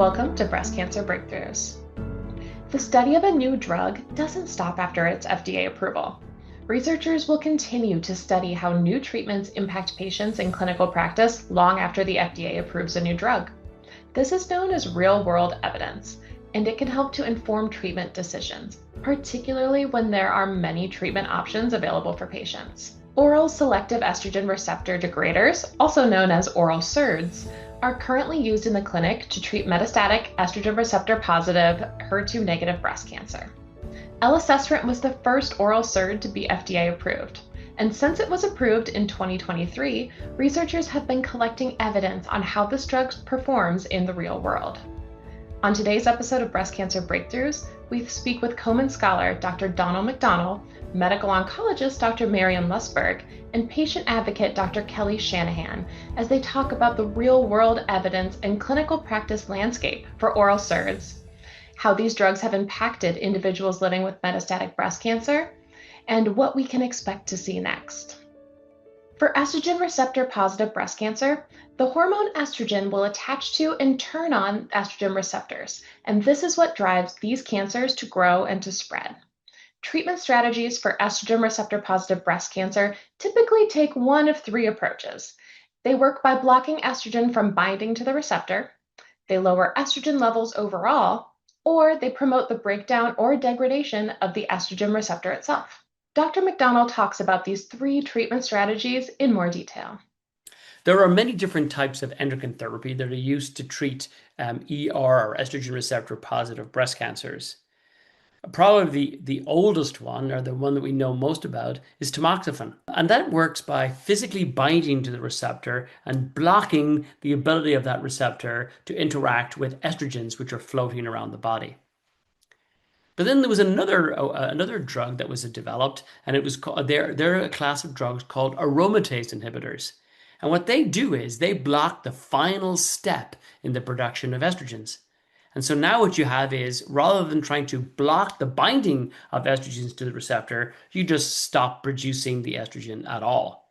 Welcome to Breast Cancer Breakthroughs. The study of a new drug doesn't stop after its FDA approval. Researchers will continue to study how new treatments impact patients in clinical practice long after the FDA approves a new drug. This is known as real-world evidence, and it can help to inform treatment decisions, particularly when there are many treatment options available for patients. Oral selective estrogen receptor degraders, also known as oral SERDs, are currently used in the clinic to treat metastatic estrogen receptor positive, HER2 negative breast cancer. Elacestrant was the first oral SERD to be FDA approved, and since it was approved in 2023, researchers have been collecting evidence on how this drug performs in the real world. On today's episode of Breast Cancer Breakthroughs, we speak with Komen Scholar Dr. Donald McDonnell, medical oncologist Dr. Maryam Lustberg, and patient advocate Dr. Kelly Shanahan as they talk about the real-world evidence and clinical practice landscape for oral SERDs, how these drugs have impacted individuals living with metastatic breast cancer, and what we can expect to see next. For estrogen receptor positive breast cancer, the hormone estrogen will attach to and turn on estrogen receptors, and this is what drives these cancers to grow and to spread. Treatment strategies for estrogen receptor positive breast cancer typically take one of three approaches. They work by blocking estrogen from binding to the receptor, they lower estrogen levels overall, or they promote the breakdown or degradation of the estrogen receptor itself. Dr. McDonnell talks about these three treatment strategies in more detail. There are many different types of endocrine therapy that are used to treat ER, or estrogen receptor positive breast cancers. Probably the oldest one, or the one that we know most about, is tamoxifen. And that works by physically binding to the receptor and blocking the ability of that receptor to interact with estrogens, which are floating around the body. But then there was another drug that was developed, and it was called, they're a class of drugs called aromatase inhibitors. And what they do is they block the final step in the production of estrogens. And so now what you have is, rather than trying to block the binding of estrogens to the receptor, you just stop producing the estrogen at all.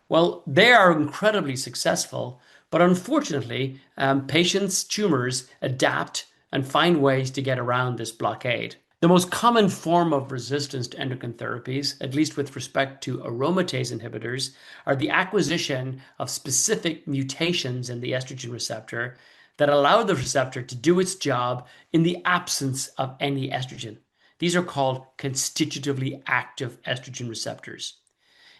Well, they are incredibly successful, but unfortunately, patients' tumors adapt and find ways to get around this blockade. The most common form of resistance to endocrine therapies, at least with respect to aromatase inhibitors, are the acquisition of specific mutations in the estrogen receptor that allow the receptor to do its job in the absence of any estrogen. These are called constitutively active estrogen receptors.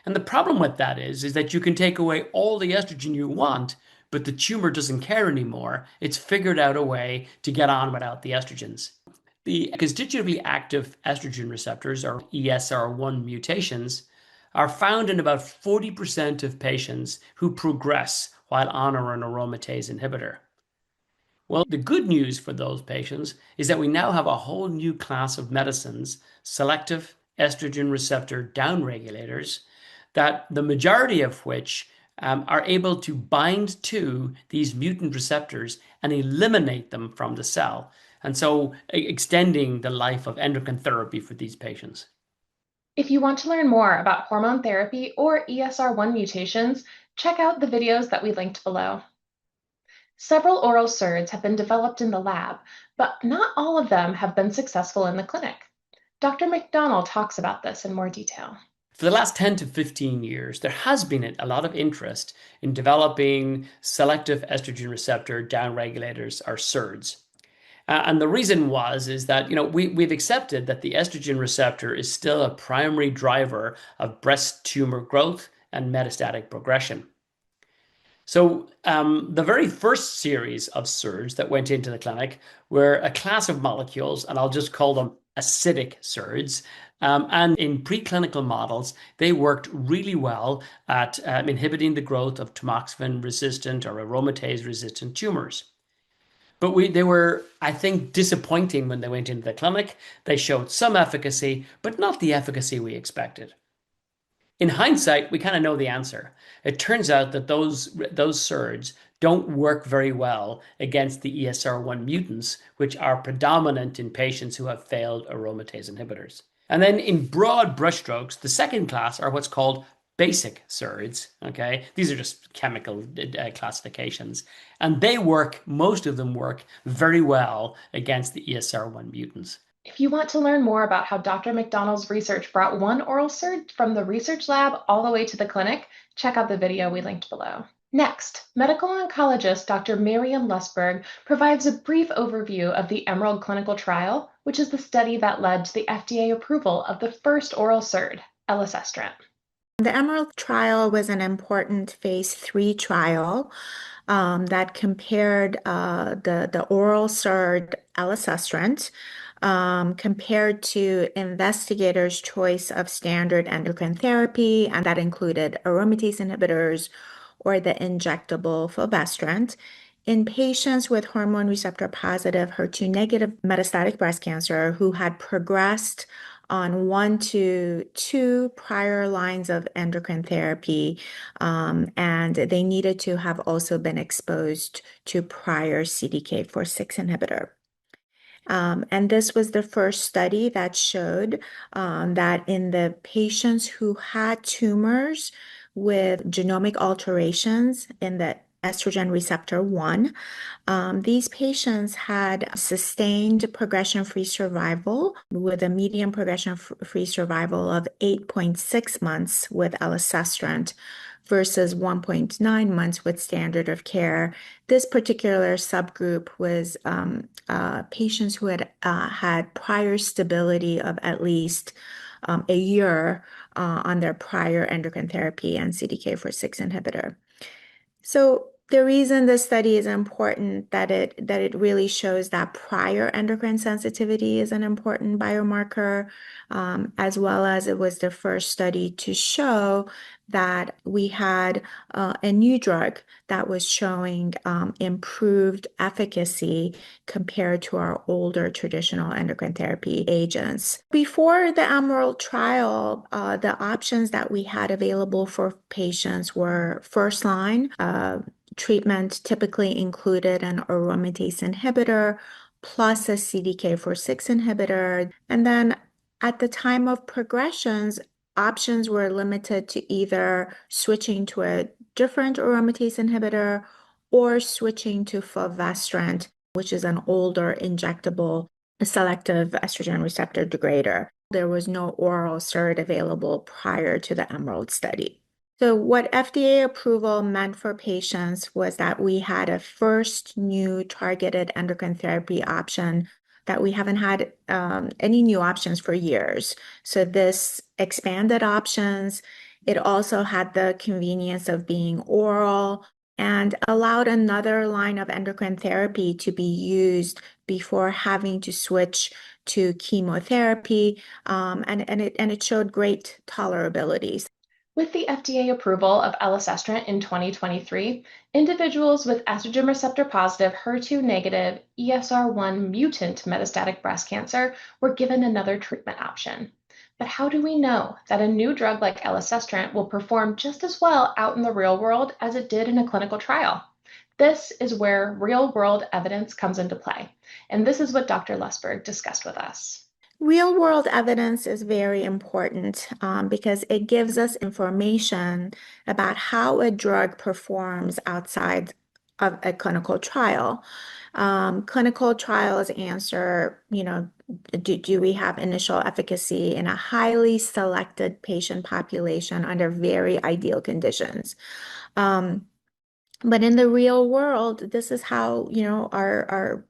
And the problem with that is that you can take away all the estrogen you want, but the tumor doesn't care anymore. It's figured out a way to get on without the estrogens. The constitutively active estrogen receptors, or ESR1 mutations, are found in about 40% of patients who progress while on an aromatase inhibitor. Well, the good news for those patients is that we now have a whole new class of medicines, selective estrogen receptor downregulators, that the majority of which are able to bind to these mutant receptors and eliminate them from the cell, and so extending the life of endocrine therapy for these patients. If you want to learn more about hormone therapy or ESR1 mutations, check out the videos that we linked below. Several oral SERDs have been developed in the lab, but not all of them have been successful in the clinic. Dr. McDonnell talks about this in more detail. For the last 10 to 15 years, there has been a lot of interest in developing selective estrogen receptor downregulators, or SERDs. And the reason is that we've accepted that the estrogen receptor is still a primary driver of breast tumor growth and metastatic progression. So the very first series of SERDs that went into the clinic were a class of molecules, and I'll just call them acidic SERDs. And in preclinical models, they worked really well at inhibiting the growth of tamoxifen-resistant or aromatase-resistant tumors. But they were, I think, disappointing when they went into the clinic. They showed some efficacy, but not the efficacy we expected. In hindsight, we kind of know the answer. It turns out that those SERDs don't work very well against the ESR1 mutants, which are predominant in patients who have failed aromatase inhibitors. And then in broad brushstrokes, the second class are what's called basic SERDs, okay? These are just chemical classifications. And they work, most of them work very well against the ESR1 mutants. If you want to learn more about how Dr. McDonnell's research brought one oral SERD from the research lab all the way to the clinic, check out the video we linked below. Next, medical oncologist Dr. Maryam Lustberg provides a brief overview of the EMERALD clinical trial, which is the study that led to the FDA approval of the first oral SERD, Elacestrant. The EMERALD trial was an important phase 3 trial that compared the oral SERD Elacestrant compared to investigators' choice of standard endocrine therapy, and that included aromatase inhibitors or the injectable fulvestrant in patients with hormone receptor positive, HER2 negative metastatic breast cancer who had progressed on 1 to 2 prior lines of endocrine therapy, and they needed to have also been exposed to prior CDK4/6 inhibitor. And this was the first study that showed that in the patients who had tumors with genomic alterations in the estrogen receptor 1, these patients had sustained progression-free survival with a median progression-free survival of 8.6 months with elacestrant versus 1.9 months with standard of care. This particular subgroup was patients who had had prior stability of at least a year on their prior endocrine therapy and CDK4/6 inhibitor. So the reason this study is important that it really shows that prior endocrine sensitivity is an important biomarker, as well as it was the first study to show that we had a new drug that was showing improved efficacy compared to our older traditional endocrine therapy agents. Before the EMERALD trial, the options that we had available for patients were first line. Treatment typically included an aromatase inhibitor plus a CDK4/6 inhibitor. And then at the time of progressions, options were limited to either switching to a different aromatase inhibitor or switching to fulvestrant, which is an older injectable selective estrogen receptor degrader. There was no oral SERD available prior to the EMERALD study. So what FDA approval meant for patients was that we had a first new targeted endocrine therapy option that we haven't had any new options for years. So this expanded options. It also had the convenience of being oral and allowed another line of endocrine therapy to be used before having to switch to chemotherapy, and it showed great tolerability. With the FDA approval of elacestrant in 2023, individuals with estrogen receptor positive, HER2 negative, ESR1 mutant metastatic breast cancer were given another treatment option. But how do we know that a new drug like elacestrant will perform just as well out in the real world as it did in a clinical trial? This is where real-world evidence comes into play, and this is what Dr. Lustberg discussed with us. Real-world evidence is very important because it gives us information about how a drug performs outside of a clinical trial. Clinical trials answer, do we have initial efficacy in a highly selected patient population under very ideal conditions? But in the real world, this is how, our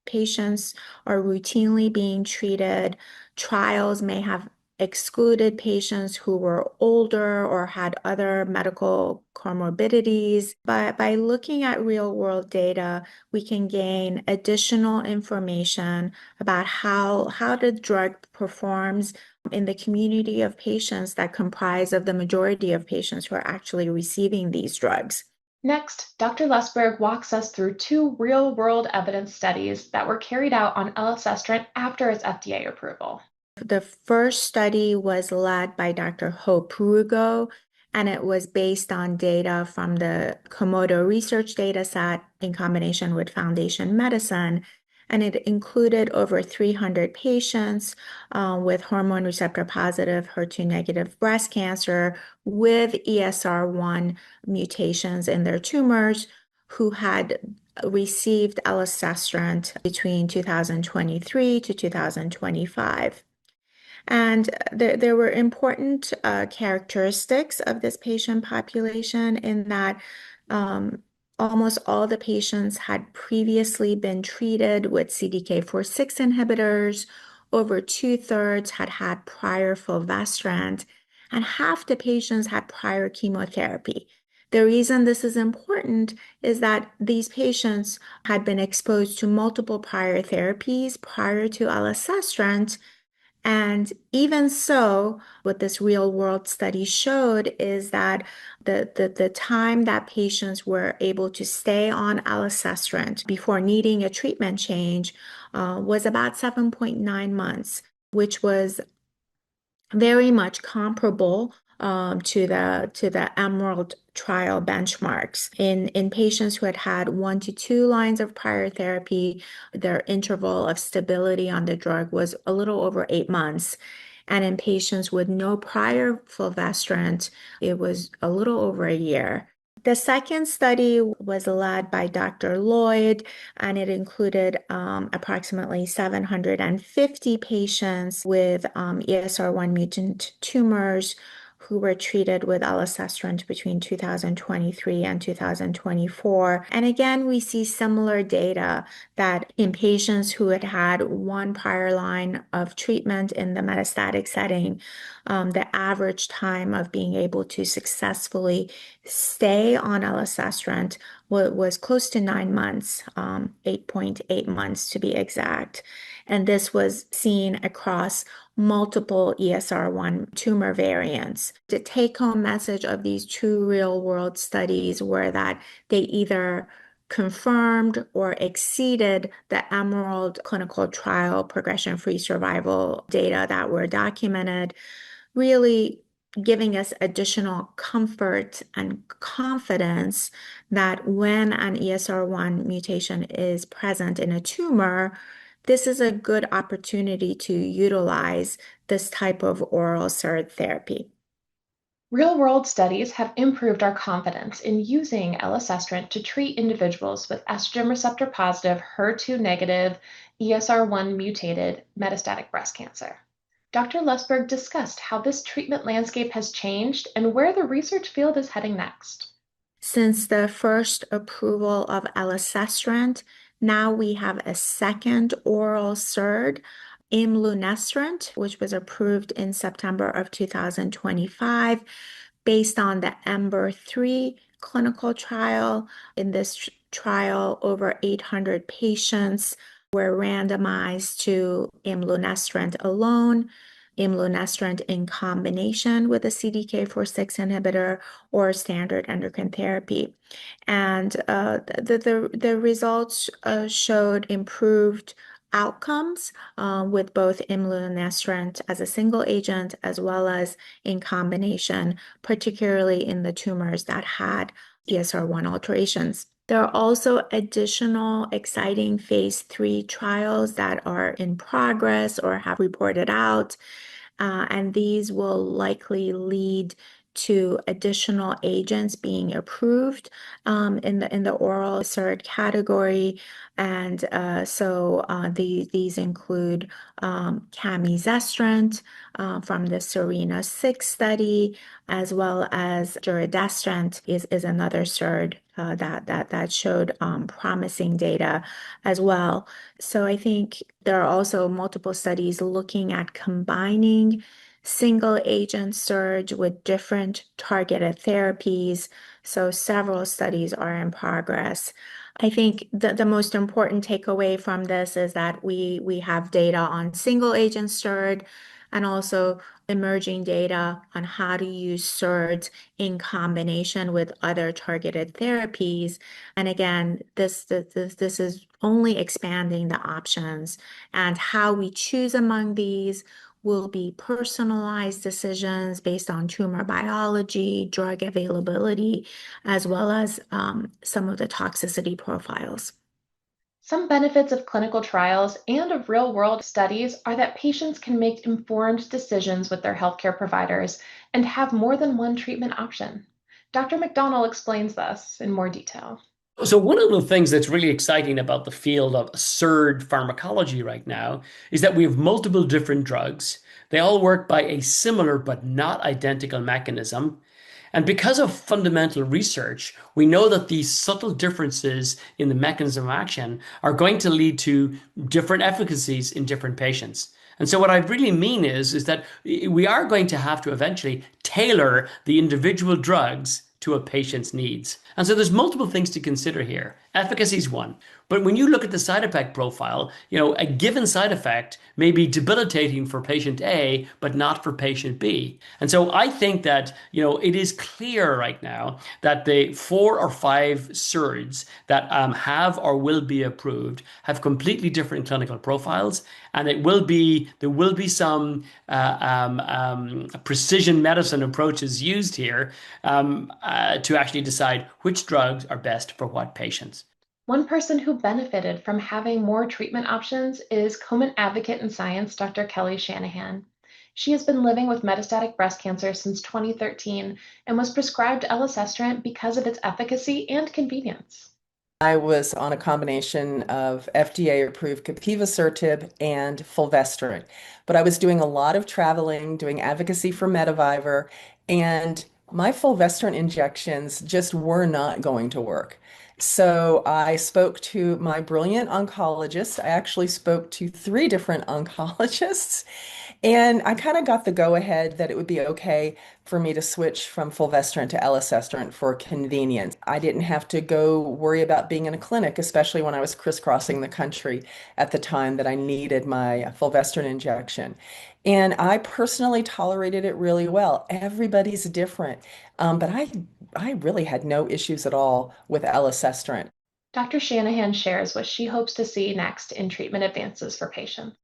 patients are routinely being treated. Trials may have excluded patients who were older or had other medical comorbidities. But by looking at real-world data, we can gain additional information about how the drug performs in the community of patients that comprise of the majority of patients who are actually receiving these drugs. Next, Dr. Lustberg walks us through 2 real-world evidence studies that were carried out on elacestrant after its FDA approval. The first study was led by Dr. Hope Rugo, and it was based on data from the Komodo research data set in combination with Foundation Medicine. and it included over 300 patients with hormone receptor positive, HER2 negative breast cancer with ESR1 mutations in their tumors who had received elacestrant between 2023 to 2025. And there were important characteristics of this patient population in that almost all the patients had previously been treated with CDK4/6 inhibitors. Over two-thirds had had prior fulvestrant, and half the patients had prior chemotherapy. The reason this is important is that these patients had been exposed to multiple prior therapies prior to elacestrant. And even so, what this real world study showed is that the time that patients were able to stay on elacestrant before needing a treatment change was about 7.9 months, which was very much comparable to the Emerald trial benchmarks. In patients who had had 1 to 2 lines of prior therapy, their interval of stability on the drug was a little over 8 months. And in patients with no prior fulvestrant, it was a little over a year. The second study was led by Dr. Lloyd, and it included approximately 750 patients with ESR1 mutant tumors who were treated with elacestrant between 2023 and 2024. And again, we see similar data that in patients who had had 1 prior line of treatment in the metastatic setting, the average time of being able to successfully stay on elacestrant was close to 9 months, 8.8 months to be exact. And this was seen across multiple ESR1 tumor variants. The take-home message of these 2 real-world studies were that they either confirmed or exceeded the Emerald clinical trial progression-free survival data that were documented, really giving us additional comfort and confidence that when an ESR1 mutation is present in a tumor, this is a good opportunity to utilize this type of oral SERD therapy. Real-world studies have improved our confidence in using elacestrant to treat individuals with estrogen receptor positive, HER2 negative, ESR1 mutated metastatic breast cancer. Dr. Lustberg discussed how this treatment landscape has changed and where the research field is heading next. Since the first approval of elacestrant, now we have a second oral SERD, Elacestrant, which was approved in September of 2025 based on the EMBER-3 clinical trial. In this trial, over 800 patients were randomized to Elacestrant alone, Elacestrant in combination with a CDK4/6 inhibitor or standard endocrine therapy. And the results showed improved outcomes with both Elacestrant as a single agent as well as in combination, particularly in the tumors that had ESR1 alterations. There are also additional exciting phase 3 trials that are in progress or have reported out, and these will likely lead to additional agents being approved in the oral SERD category. And these include camizestrant from the SERENA-6 study, as well as giredestrant is another SERD that showed promising data as well. So I think there are also multiple studies looking at combining single agent SERD with different targeted therapies. So several studies are in progress. I think the most important takeaway from this is that we have data on single agent SERD and also emerging data on how to use SERDs in combination with other targeted therapies. And again, this is only expanding the options, and how we choose among these will be personalized decisions based on tumor biology, drug availability, as well as some of the toxicity profiles. Some benefits of clinical trials and of real-world studies are that patients can make informed decisions with their healthcare providers and have more than one treatment option. Dr. McDonnell explains this in more detail. So one of the things that's really exciting about the field of SERD pharmacology right now is that we have multiple different drugs. They all work by a similar but not identical mechanism. And because of fundamental research, we know that these subtle differences in the mechanism of action are going to lead to different efficacies in different patients. And so what I really mean is that we are going to have to eventually tailor the individual drugs to a patient's needs. And so there's multiple things to consider here. Efficacy is one. But when you look at the side effect profile, a given side effect may be debilitating for patient A, but not for patient B. And so I think that, it is clear right now that the 4 or 5 SERDs that have or will be approved have completely different clinical profiles. And there will be some precision medicine approaches used here to actually decide which drugs are best for what patients. One person who benefited from having more treatment options is Komen advocate in science, Dr. Kelly Shanahan. She has been living with metastatic breast cancer since 2013 and was prescribed Elacestrant because of its efficacy and convenience. I was on a combination of FDA-approved capivasertib and fulvestrant, but I was doing a lot of traveling, doing advocacy for METAvivor, and my fulvestrant injections just were not going to work. So I spoke to my brilliant oncologist. I actually spoke to 3 different oncologists, and I kind of got the go-ahead that it would be okay for me to switch from fulvestrant to elacestrant for convenience. I didn't have to go worry about being in a clinic, especially when I was crisscrossing the country at the time that I needed my fulvestrant injection. And I personally tolerated it really well. Everybody's different, but I really had no issues at all with elacestrant. Dr. Shanahan shares what she hopes to see next in treatment advances for patients.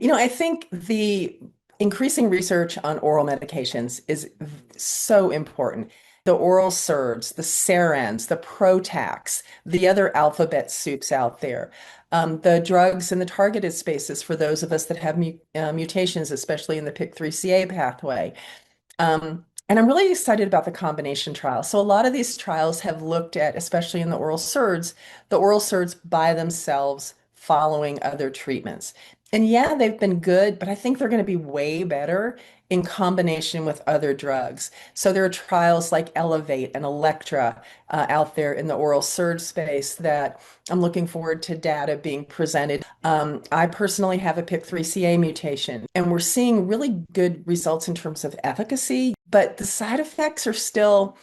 I think the increasing research on oral medications is so important. The oral SERDs, the SERDs, the PROTACs, the other alphabet soups out there, the drugs in the targeted spaces for those of us that have mutations, especially in the PIK3CA pathway. And I'm really excited about the combination trial. So a lot of these trials have looked at, especially in the oral SERDs by themselves following other treatments. And yeah, they've been good, but I think they're going to be way better in combination with other drugs. So there are trials like Elevate and Electra out there in the oral SERD space that I'm looking forward to data being presented. I personally have a PIK3CA mutation, and we're seeing really good results in terms of efficacy, but the side effects are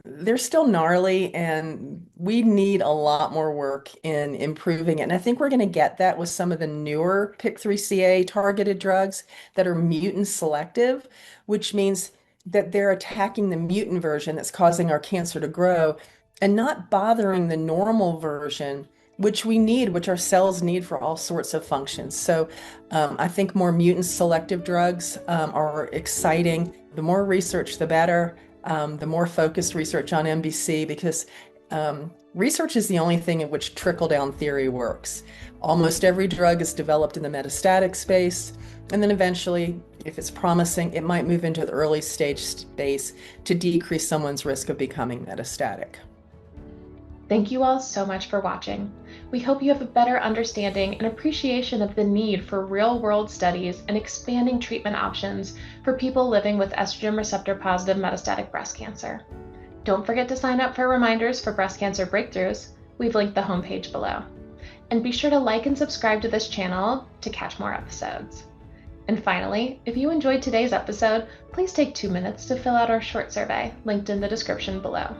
they're still gnarly, and we need a lot more work in improving it. And I think we're going to get that with some of the newer PIK3CA targeted drugs that are mutant selective, which means that they're attacking the mutant version that's causing our cancer to grow and not bothering the normal version, which our cells need for all sorts of functions. So I think more mutant selective drugs are exciting. The more research, the better. The more focused research on MBC, because research is the only thing in which trickle-down theory works. Almost every drug is developed in the metastatic space, and then eventually, if it's promising, it might move into the early stage space to decrease someone's risk of becoming metastatic. Thank you all so much for watching. We hope you have a better understanding and appreciation of the need for real-world studies and expanding treatment options for people living with estrogen receptor-positive metastatic breast cancer. Don't forget to sign up for reminders for breast cancer breakthroughs. We've linked the homepage below. And be sure to like and subscribe to this channel to catch more episodes. And finally, if you enjoyed today's episode, please take 2 minutes to fill out our short survey linked in the description below.